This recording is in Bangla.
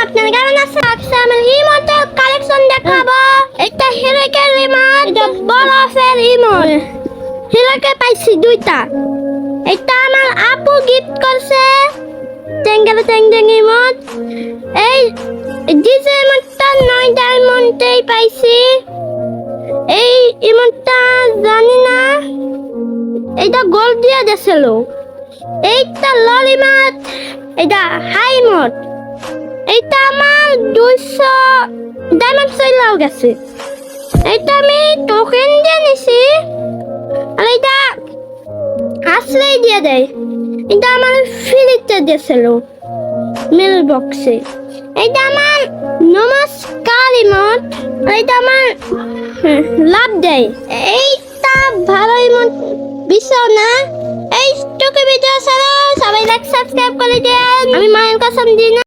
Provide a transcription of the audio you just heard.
আপনারা কেমন আছেন? আজকে আমি ইমোটের কালেকশন দেখাবো। এটা হিরোকের রিমোট, এটা বরফের রিমোট। হিরোকে পাইছি দুইটা। এটা আমার আপু গিফট করছে। টেঙ্গেল টেঙ্গেল রিমোট। এই ডিজে রিমোটটা 9 ডায়মন্ডেই পাইছি। এই রিমোটটা জানি না, এটা গোল্ড দিয়ে দিয়েছিল। এইটা ললিমাট, এটা হাই মোড। এইটা আমার 200 ডায়মন্ড চলেও গেছে। এইটা আমি টোকেন দিয়ে নিছি, আর এটা আসলেই দিয়ে দেয়। এটা আমার ফ্রিতে দিয়েছিল মেল বক্সে। এইটা আমার নমস্কার ইমোট, এইটা আমার লাভ দেয়। এইটা ভালো ইমোট বিষয় না। এই টুকু ভিডিও সবাই লাইক সাবস্ক্রাইব করে দেন। আমি মায়ের কাছে দিই না।